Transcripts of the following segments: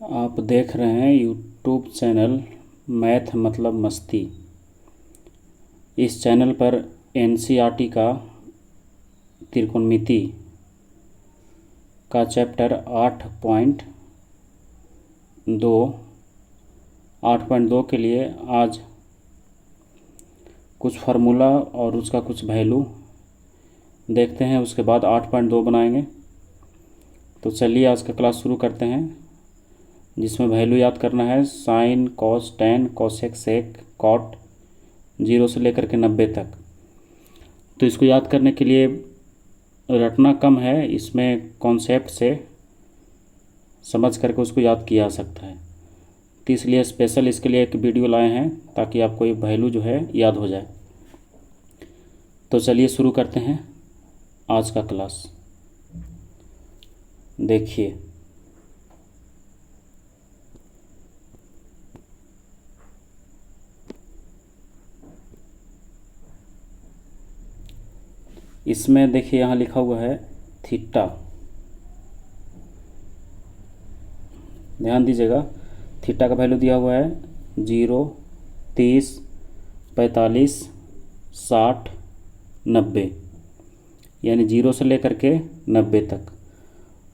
आप देख रहे हैं यूट्यूब चैनल मैथ मतलब मस्ती। इस चैनल पर एनसीईआरटी का त्रिकोणमिति का चैप्टर 8.2 के लिए आज कुछ फार्मूला और उसका कुछ वैल्यू देखते हैं, उसके बाद 8.2 बनाएंगे। तो चलिए आज का क्लास शुरू करते हैं, जिसमें वैल्यू याद करना है साइन, कॉस, टैन, कोसेक, सेक, कॉट, 0 से लेकर के 90 तक। तो इसको याद करने के लिए रटना कम है, इसमें कॉन्सेप्ट से समझ करके उसको याद किया जा सकता है। तो इसलिए स्पेशल इसके लिए एक वीडियो लाए हैं ताकि आपको ये वैल्यू जो है याद हो जाए। तो चलिए शुरू करते हैं आज का क्लास। देखिए, इसमें देखिए यहाँ लिखा हुआ है थीटा। ध्यान दीजिएगा, थीटा का वैल्यू दिया हुआ है 0, 30, 45, 60, 90, यानी 0 से लेकर के 90 तक।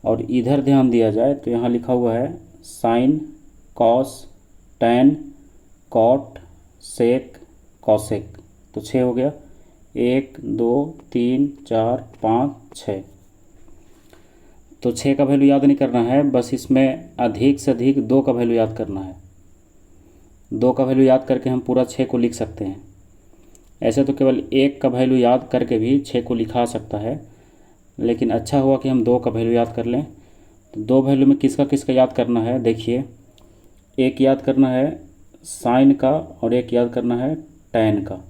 और इधर ध्यान दिया जाए तो यहाँ लिखा हुआ है साइन, कॉस, टैन, कॉट, सेक, कॉसेक। तो 6 हो गया, 1, 2, 3, 4, 5, 6। तो 6 का वैल्यू याद नहीं करना है, बस इसमें अधिक से अधिक 2 का वैल्यू याद करना है। 2 का वैल्यू याद करके हम पूरा 6 को लिख सकते हैं। ऐसे तो केवल 1 का वैल्यू याद करके भी 6 को लिखा सकता है, लेकिन अच्छा हुआ कि हम 2 का वैल्यू याद कर लें। तो 2 वैल्यू में किसका किसका याद करना है, देखिए, एक याद करना है साइन का और एक याद करना है टैन का।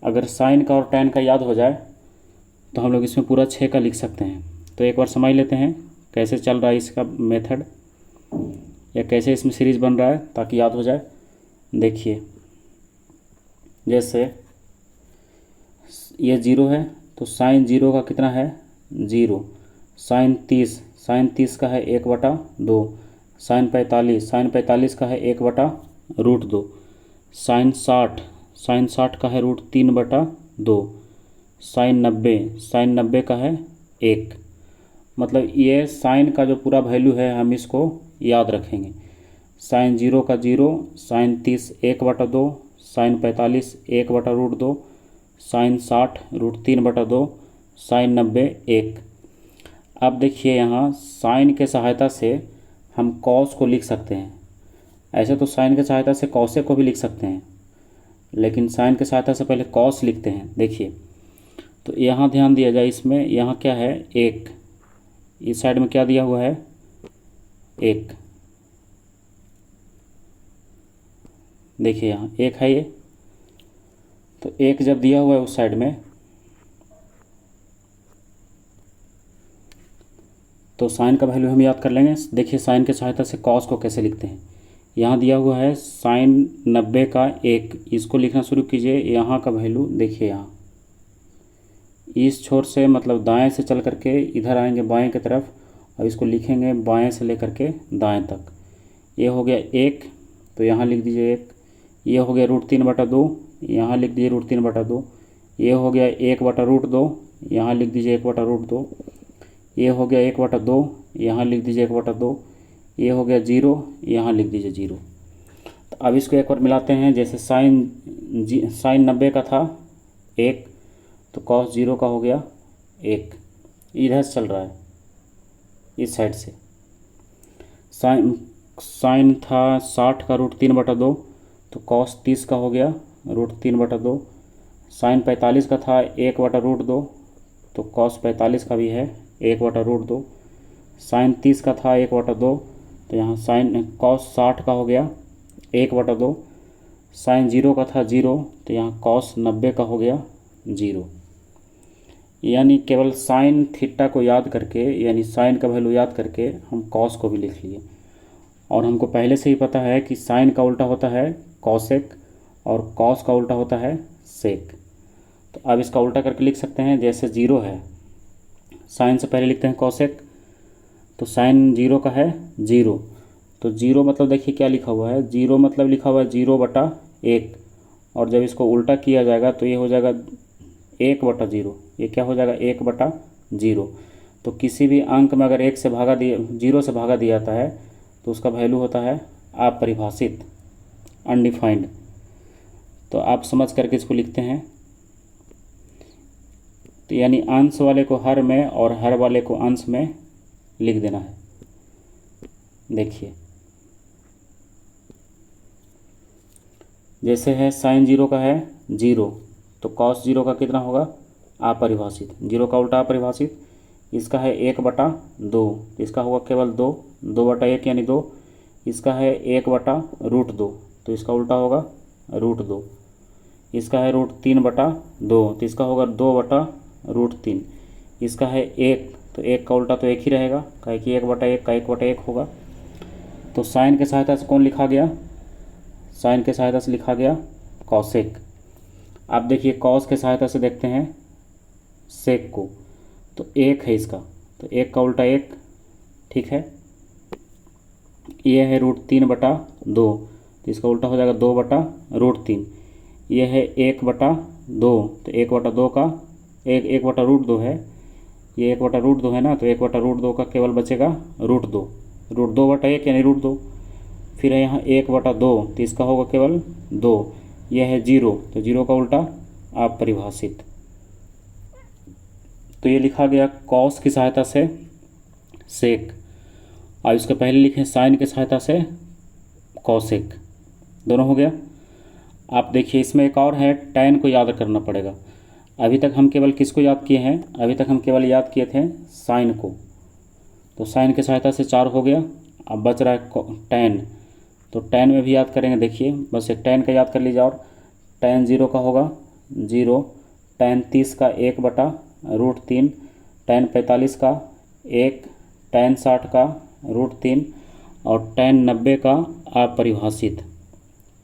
अगर साइन का और टैन का याद हो जाए तो हम लोग इसमें पूरा 6 का लिख सकते हैं। तो एक बार समझ लेते हैं कैसे चल रहा है इसका मेथड, या कैसे इसमें सीरीज बन रहा है, ताकि याद हो जाए। देखिए, जैसे ये 0 है तो साइन 0 का कितना है 0। साइन 30 का है 1/2। साइन 45 का है 1/√2। साइन 60 का है √3/2। साइन 90 का है 1। मतलब ये साइन का जो पूरा वैल्यू है हम इसको याद रखेंगे। साइन 0 का 0, साइन 30 1/2, साइन 45 1/√2, साइन 60 √3/2, साइन 90 1। अब देखिए, यहाँ साइन के सहायता से हम कॉस को लिख सकते हैं। ऐसे तो साइन के सहायता से कॉसेक को भी लिख सकते हैं, लेकिन साइन के सहायता से पहले कॉस लिखते हैं। देखिए, तो यहाँ ध्यान दिया जाए, इसमें यहाँ क्या है 1, इस साइड में क्या दिया हुआ है 1। देखिए यहाँ 1 है ये, तो 1 जब दिया हुआ है उस साइड में, तो साइन का वैल्यू हम याद कर लेंगे। देखिए साइन के सहायता से कॉस को कैसे लिखते हैं। यहाँ दिया हुआ है साइन 90 का 1, इसको लिखना शुरू कीजिए। यहाँ का वैल्यू देखिए, यहाँ इस छोर से मतलब दाएं से चल करके इधर आएंगे बाएं की तरफ, और इसको लिखेंगे बाएं से लेकर के दाएं तक। ये हो गया 1, तो यहाँ लिख दीजिए 1। ये हो गया √3/2, यहाँ लिख दीजिए √3/2। ये हो गया 1/√2, यहाँ लिख दीजिए 1/√2। ये हो गया 1/2, यहाँ लिख दीजिए 1/2। ये हो गया 0, यहाँ लिख दीजिए 0। तो अब इसको एक बार मिलाते हैं। जैसे साइन 90 का था 1, तो कॉस 0 का हो गया 1। इधर से चल रहा है इस साइड से। साइन था 60 का √3/2, तो कॉस 30 का हो गया √3/2। साइन 45 का था 1/√2, तो कॉस 45 का भी है 1/√2। साइन 30 का था 1/2, तो यहाँ साइन कॉस 60 का हो गया 1/2। साइन 0 का था 0, तो यहाँ कॉस 90 का हो गया 0। यानी केवल साइन थीटा को याद करके, यानी साइन का वैल्यू याद करके हम कॉस को भी लिख लिए। और हमको पहले से ही पता है कि साइन का उल्टा होता है कॉसेक और कॉस का उल्टा होता है सेक। तो अब इसका उल्टा करके लिख सकते हैं। जैसे 0 है, साइन से पहले लिखते हैं कॉसेक, तो साइन 0 का है 0, तो जीरो मतलब देखिए क्या लिखा हुआ है, जीरो मतलब लिखा हुआ है 0/1, और जब इसको उल्टा किया जाएगा तो ये हो जाएगा 1/0। ये क्या हो जाएगा 1/0। तो किसी भी अंक में अगर 1 से भागा दिया, 0 से भागा दिया जाता है तो उसका वैल्यू होता है अपरिभाषित, अनडिफाइंड। तो आप समझ करके इसको लिखते हैं। तो यानी अंश वाले को हर में और हर वाले को अंश में लिख देना है। देखिए जैसे है साइन 0 का है 0, तो कॉस 0 का कितना होगा अपरिभाषित, 0 का उल्टा अपरिभाषित। इसका है 1/2, तो इसका होगा केवल 2, 2/1 यानी 2। इसका है 1/√2, तो इसका उल्टा होगा √2। इसका है √3/2, तो इसका होगा 2/√3। इसका है 1, तो 1 का उल्टा तो 1 ही रहेगा, काहे कि 1/1 का 1/1 होगा। तो साइन के सहायता से कौन लिखा गया, साइन के सहायता से लिखा गया कॉसेक। आप देखिए कॉस के सहायता से देखते हैं सेक को, तो 1 है इसका, तो 1 का उल्टा 1, ठीक है। ये है √3/2, तो इसका उल्टा हो जाएगा 2/√3। ये है 1/2, तो 1/2 का 1/√2 है, ये 1/√2 है ना, तो 1/√2 का केवल बचेगा √2, √2/1 यानी √2। फिर है यहाँ 1/2, तो इसका होगा केवल 2। यह है 0, तो 0 का उल्टा अपरिभाषित। तो ये लिखा गया कॉस की सहायता से सेक, और इसके पहले लिखें साइन की सहायता से कॉसेक, दोनों हो गया। आप देखिए इसमें एक और है, टैन को याद करना पड़ेगा। अभी तक हम केवल किसको याद किए हैं, अभी तक हम केवल याद किए थे साइन को, तो साइन की सहायता से 4 हो गया। अब बच रहा है टैन, तो टैन में भी याद करेंगे। देखिए बस एक टैन का याद कर लीजिए, और टैन 0 का होगा 0, टैन 30 का 1/√3, टैन 45 का 1, टैन 60 का √3, और टैन 90 का अपरिभाषित।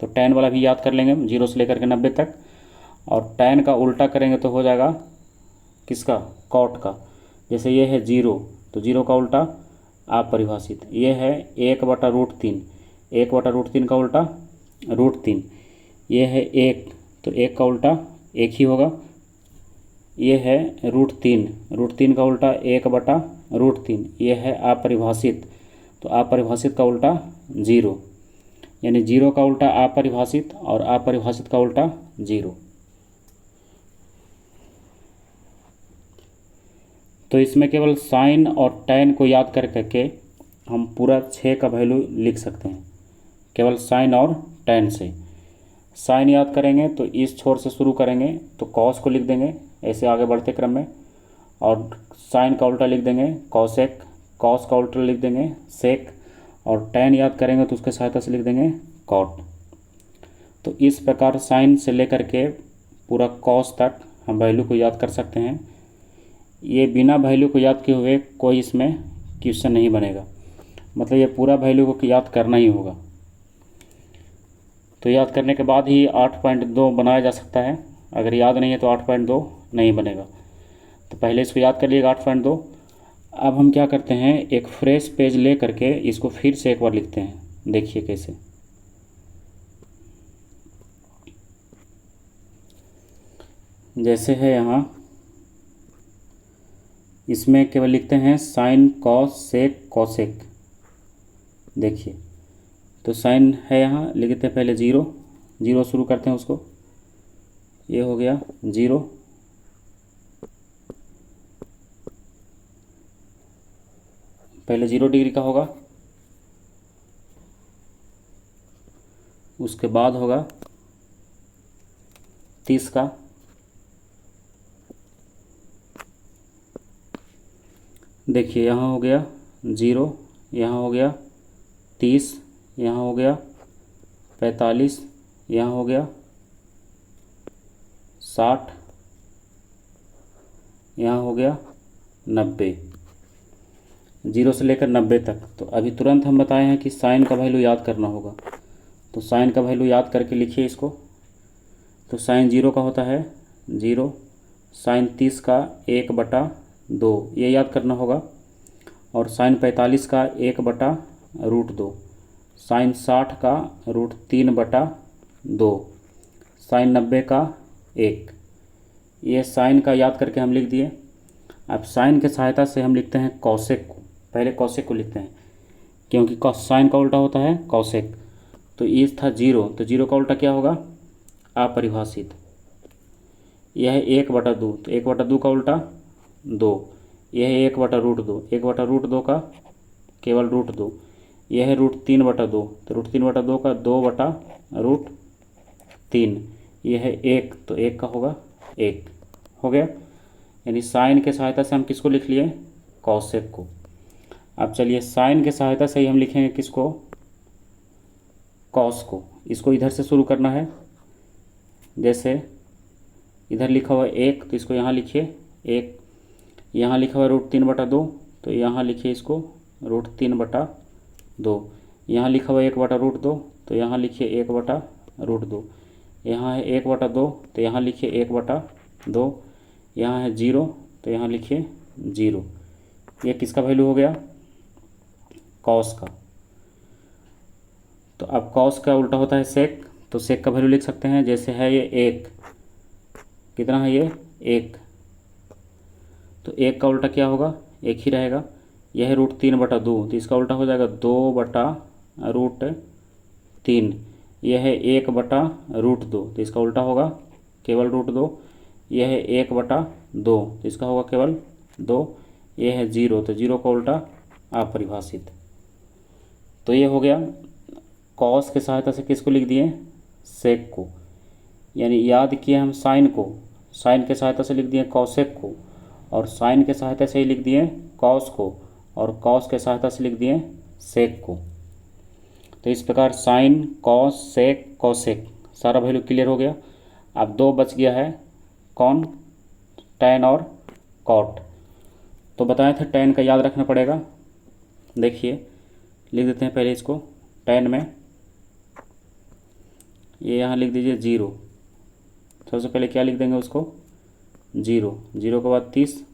तो टैन वाला भी याद कर लेंगे 0 से लेकर के 90 तक। और टैन का उल्टा करेंगे तो हो जाएगा किसका, कॉट का। जैसे ये है 0, तो 0 का उल्टा अपरिभाषित। ये है 1/√3, 1/√3 का उल्टा √3। ये है 1, तो 1 का उल्टा 1 ही होगा। ये है √3, √3 का उल्टा 1/√3। ये है अपरिभाषित, तो अपरिभाषित का उल्टा 0, यानी 0 का उल्टा अपरिभाषित और अपरिभाषित का उल्टा 0। तो इसमें केवल साइन और टैन को याद कर करके हम पूरा 6 का वैल्यू लिख सकते हैं, केवल साइन और टैन से। साइन याद करेंगे तो इस छोर से शुरू करेंगे, तो कॉस को लिख देंगे ऐसे आगे बढ़ते क्रम में, और साइन का उल्टा लिख देंगे कॉसेक, कॉस का उल्टा लिख देंगे सेक, और टैन याद करेंगे तो उसके सहायता से लिख देंगे कॉट। तो इस प्रकार साइन से लेकर के पूरा कॉस तक हम वैल्यू को याद कर सकते हैं। ये बिना वैल्यू को याद किए हुए कोई इसमें क्वेश्चन नहीं बनेगा, मतलब ये पूरा वैल्यू को याद करना ही होगा। तो याद करने के बाद ही 8.2 बनाया जा सकता है, अगर याद नहीं है तो 8.2 नहीं बनेगा। तो पहले इसको याद कर लिएगा 8.2। अब हम क्या करते हैं, एक फ्रेश पेज ले करके इसको फिर से एक बार लिखते हैं। देखिए कैसे, जैसे है यहाँ इसमें केवल लिखते हैं साइन कॉस सेक कॉसेक। देखिए तो साइन है यहाँ, लिखते हैं पहले 0, 0 शुरू करते हैं उसको, ये हो गया 0, पहले 0 डिग्री का होगा, उसके बाद होगा 30 का, देखिए यहाँ हो गया 0, यहाँ हो गया 30, यहाँ हो गया 45, यहाँ हो गया 60, यहाँ हो गया 90, 0 से लेकर 90 तक। तो अभी तुरंत हम बताए हैं कि साइन का वैल्यू याद करना होगा, तो साइन का वैल्यू याद करके लिखिए इसको। तो साइन 0 का होता है 0, साइन 30 का 1/2 ये याद करना होगा, और साइन 45 का 1/√2 साइन 60 का √3/2, साइन 90 का 1। ये साइन का याद करके हम लिख दिए। अब साइन की सहायता से हम लिखते हैं कॉसेक को। पहले कॉसेक को लिखते हैं, क्योंकि साइन का उल्टा होता है कॉसेक। तो ये था 0, तो 0 का उल्टा क्या होगा? अपरिभाषित। यह है 1/2, तो 1/2 का उल्टा 2। यह है 1/√2, 1/√2 का केवल √2। यह है √3/2, तो √3/2 का 2/√3। यह है 1, तो 1 का होगा 1। हो गया। यानी साइन के सहायता से हम किसको लिख लिए? कॉसेक को। अब चलिए साइन के सहायता से ही हम लिखेंगे किसको? कॉस को। इसको इधर से शुरू करना है। जैसे इधर लिखा हुआ है 1, तो इसको यहाँ लिखिए 1। यहाँ लिखा हुआ है √3/2, तो यहाँ लिखिए इसको √3/2। यहाँ लिखा हुआ है 1/√2, तो यहाँ लिखिए 1/√2। यहाँ है 1/2, तो यहाँ लिखिए 1/2। यहाँ है 0, तो यहाँ लिखिए 0। ये किसका वैल्यू हो गया? कॉस का। तो अब कॉस का उल्टा होता है सेक, तो सेक का वैल्यू लिख सकते हैं। जैसे है ये 1, कितना है ये? 1। तो 1 का उल्टा क्या होगा? 1 ही रहेगा। यह है √3/2, तो इसका उल्टा हो जाएगा 2/√3। यह है 1/√2, तो इसका उल्टा होगा केवल √2। यह है 1/2, तो इसका होगा केवल 2। यह है 0, तो 0 का उल्टा अपरिभाषित। तो ये हो गया। कॉस की सहायता से किसको लिख दिए? सेक को। यानी याद किए हम साइन को, साइन के सहायता से लिख दिए कॉसेक को, और साइन के सहायता से ही लिख दिए कॉस को, और कॉस के सहायता से लिख दिए सेक को। तो इस प्रकार साइन, कॉस, सेक, कॉसेक सारा वैल्यू क्लियर हो गया। अब 2 बच गया है, कौन? टैन और कॉट। तो बताए थे टैन का याद रखना पड़ेगा। देखिए लिख देते हैं पहले इसको। टैन में ये यहाँ लिख दीजिए 0। सबसे पहले क्या लिख देंगे उसको? 0। 0 के बाद 30।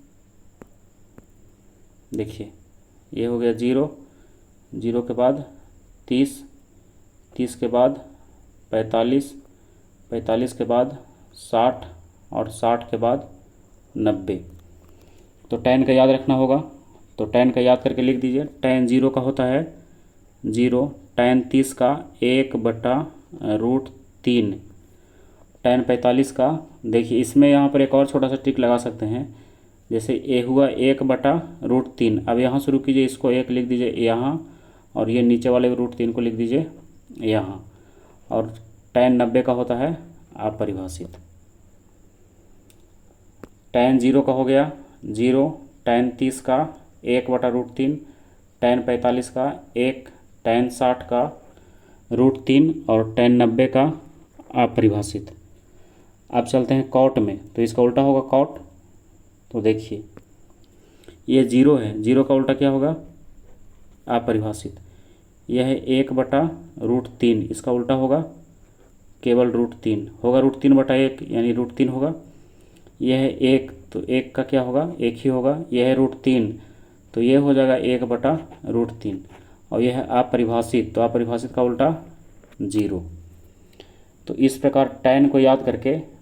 देखिए ये हो गया 0। 0 के बाद 30। 30 के बाद 45। 45 के बाद 60, और 60 के बाद 90। तो टैन का याद रखना होगा। तो टैन का याद करके लिख दीजिए। टैन 0 का होता है 0। टैन 30 का 1/√3। टैन 45 का, देखिए इसमें यहाँ पर एक और छोटा सा ट्रिक लगा सकते हैं। जैसे ए हुआ 1/√3। अब यहाँ शुरू कीजिए, इसको 1 लिख दीजिए यहाँ, और ये नीचे वाले √3 को लिख दीजिए यहाँ। और टैन 90 का होता है अपरिभाषित। टैन 0 का हो गया 0। टैन 30 का 1/√3। टैन 45 का 1। टैन 60 का √3, और टैन 90 का अपरिभाषित। अब चलते हैं कॉट में, तो इसका उल्टा होगा कॉट। तो देखिए ये 0 है, 0 का उल्टा क्या होगा? अपरिभाषित। यह है 1/√3, इसका उल्टा होगा केवल √3 होगा। √3/1 यानी √3 होगा। यह है 1, तो 1 का क्या होगा? 1 ही होगा। यह है √3, तो यह हो जाएगा 1/√3। और यह है अपरिभाषित, तो अपरिभाषित का उल्टा 0। तो इस प्रकार टैन को याद करके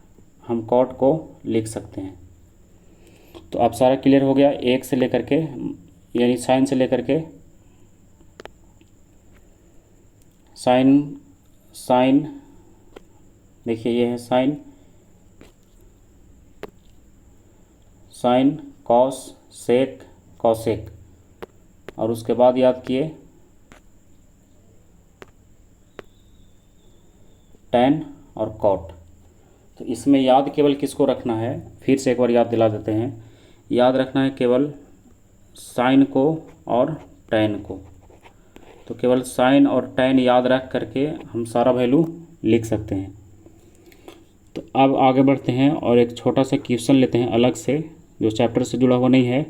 हम कॉट को लिख सकते हैं। तो अब सारा क्लियर हो गया। 1 से लेकर के, यानी साइन से लेकर के साइन, देखिए ये है साइन, कॉस, सेक, कॉसेक, और उसके बाद याद किए टैन और कॉट। तो इसमें याद केवल किसको रखना है? फिर से एक बार याद दिला देते हैं। याद रखना है केवल साइन को और टैन को। तो केवल साइन और टैन याद रख करके हम सारा वैल्यू लिख सकते हैं। तो अब आगे बढ़ते हैं और एक छोटा सा क्वेश्चन लेते हैं अलग से, जो चैप्टर से जुड़ा हुआ नहीं है,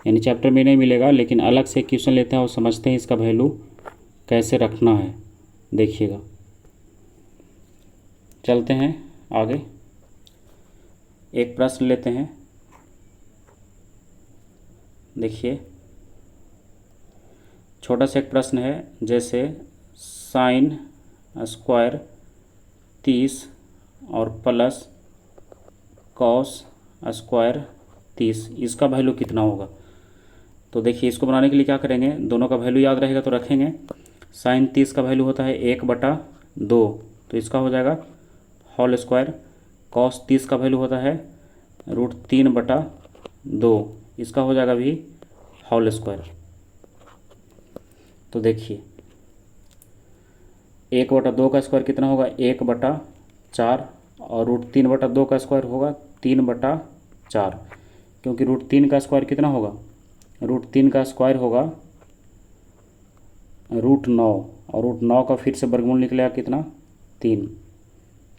यानी चैप्टर में नहीं मिलेगा, लेकिन अलग से क्वेश्चन लेते हैं और समझते हैं इसका वैल्यू कैसे रखना है। देखिएगा, चलते हैं आगे। एक प्रश्न लेते हैं। देखिए छोटा सा एक प्रश्न है। जैसे साइन स्क्वायर 30 और प्लस कॉस स्क्वायर 30, इसका वैल्यू कितना होगा। तो देखिए इसको बनाने के लिए क्या करेंगे, दोनों का वैल्यू याद रहेगा तो रखेंगे। साइन 30 का वैल्यू होता है 1/2, तो इसका हो जाएगा होल स्क्वायर। कॉस 30 का वैल्यू होता है √3/2, इसका हो जाएगा भी होल स्क्वायर। तो देखिए 1/2 का स्क्वायर कितना होगा, 1/4, और √3/2 का स्क्वायर होगा 3/4, क्योंकि √3 का स्क्वायर कितना होगा, √3 का स्क्वायर होगा √9, और √9 का फिर से वर्गमूल निकलेगा कितना, 3।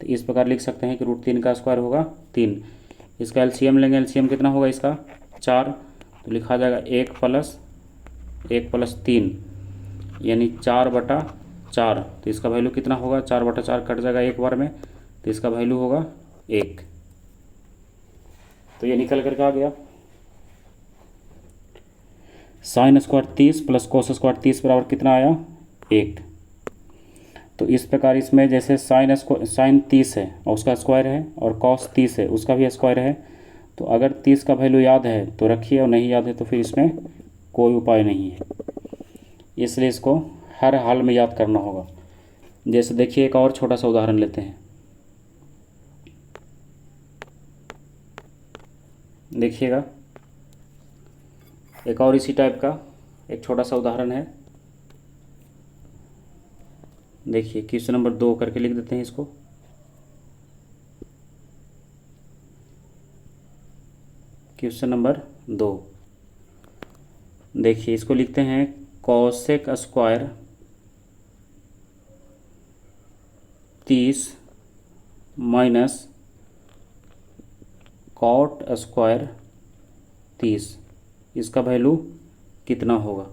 तो इस प्रकार लिख सकते हैं कि √3 का स्क्वायर होगा 3। इसका एलसीएम लेंगे, एलसीएम कितना होगा इसका 4, तो लिखा जाएगा 1 + 3 यानी 4/4। तो इसका वैल्यू कितना होगा, 4/4 कट जाएगा एक बार में, तो इसका वैल्यू होगा 1। तो ये निकल करके आ गया। Sine square 30 plus cos square 30 बराबर कितना आया, 1। तो इस प्रकार इसमें जैसे साइन 30 है और उसका स्क्वायर है, और कॉस 30 है उसका भी स्क्वायर है, तो अगर 30 का वैल्यू याद है तो रखिए, और नहीं याद है तो फिर इसमें कोई उपाय नहीं है, इसलिए इसको हर हाल में याद करना होगा। जैसे देखिए एक और छोटा सा उदाहरण लेते हैं। देखिएगा एक और इसी टाइप का एक छोटा सा उदाहरण है। देखिए क्वेश्चन नंबर 2 करके लिख देते हैं इसको। क्वेश्चन नंबर 2, देखिए इसको लिखते हैं cosec square 30 minus cot square 30, इसका वैल्यू कितना होगा।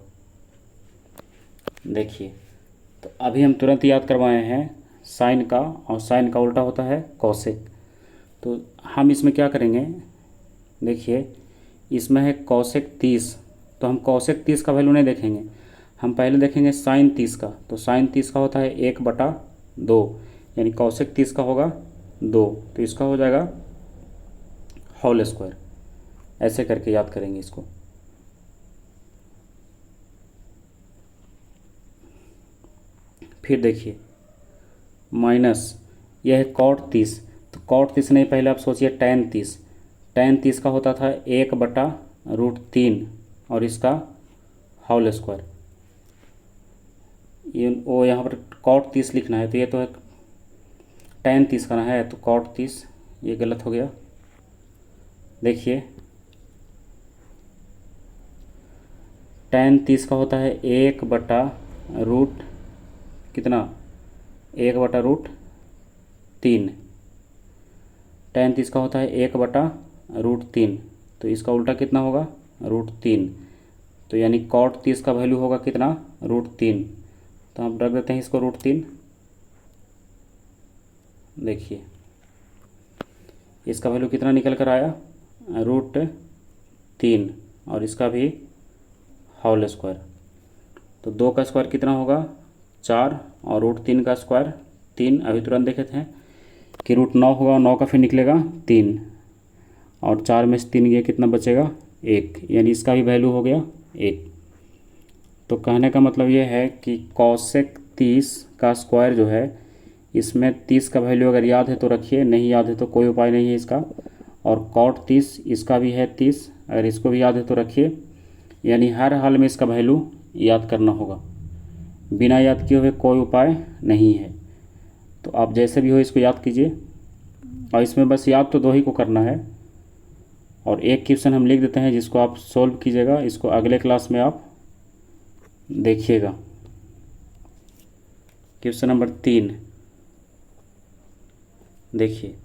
देखिए तो अभी हम तुरंत याद करवाए हैं साइन का, और साइन का उल्टा होता है कॉसेक। तो हम इसमें क्या करेंगे, देखिए इसमें है कॉसेक 30, तो हम कॉसेक 30 का वैल्यू नहीं देखेंगे, हम पहले देखेंगे साइन 30 का। तो साइन 30 का होता है 1/2, यानी कॉसेक 30 का होगा 2, तो इसका हो जाएगा होल स्क्वायर। ऐसे करके याद करेंगे इसको। फिर देखिए माइनस, यह है कॉट 30, तो कॉट 30 नहीं, पहले आप सोचिए टैन 30। टैन 30 का होता था 1/√3 और इसका होल स्क्वायर। ये वो यहाँ पर कॉट 30 लिखना है, तो ये तो है टैन 30 का ना है, तो कॉट 30 ये गलत हो गया। देखिए टैन 30 का होता है 1/√, कितना, 1/√3। टैन 30 का होता है 1/√3, तो इसका उल्टा कितना होगा, √3। तो यानी कॉट 30 का वैल्यू होगा कितना, √3। तो हम रख देते हैं इसको √3। देखिए इसका वैल्यू कितना निकल कर आया, √3, और इसका भी होल स्क्वायर। तो 2 का स्क्वायर कितना होगा, 4, और √3 का स्क्वायर 3। अभी तुरंत देखे थे कि √9 होगा, 9 का फिर निकलेगा 3, और 4 में से 3 गया, कितना बचेगा, 1, यानी इसका भी वैल्यू हो गया 1। तो कहने का मतलब ये है कि कॉसेक 30 का स्क्वायर जो है, इसमें 30 का वैल्यू अगर याद है तो रखिए, नहीं याद है तो कोई उपाय नहीं है इसका। और कॉट 30 इसका भी है 30, अगर इसको भी याद है तो रखिए, यानी हर हाल में इसका वैल्यू याद करना होगा, बिना याद किए हुए कोई उपाय नहीं है। तो आप जैसे भी हो इसको याद कीजिए, और इसमें बस याद तो 2 ही को करना है। और एक क्वेश्चन हम लिख देते हैं जिसको आप सोल्व कीजिएगा, इसको अगले क्लास में आप देखिएगा। क्वेश्चन नंबर 3, देखिए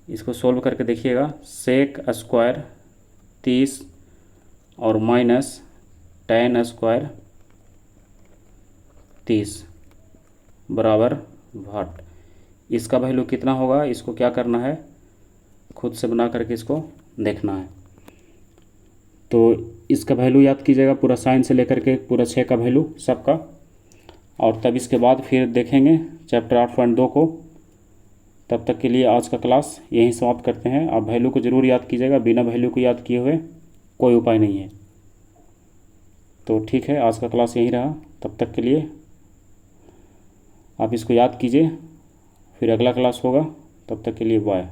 इसको सोल्व करके देखिएगा। सेक स्क्वायर 30 और माइनस टैन स्क्वायर 30 बराबर वाट, इसका वैल्यू कितना होगा, इसको क्या करना है, खुद से बना करके इसको देखना है। तो इसका वैल्यू याद कीजिएगा, पूरा साइन से लेकर के पूरा 6 का वैल्यू सबका। और तब इसके बाद फिर देखेंगे चैप्टर 8.2 को। तब तक के लिए आज का क्लास यहीं समाप्त करते हैं। आप वैल्यू को ज़रूर याद कीजिएगा, बिना वैल्यू को याद किए हुए कोई उपाय नहीं है। तो ठीक है, आज का क्लास यहीं रहा। तब तक के लिए आप इसको याद कीजिए, फिर अगला क्लास होगा। तब तक के लिए बाय।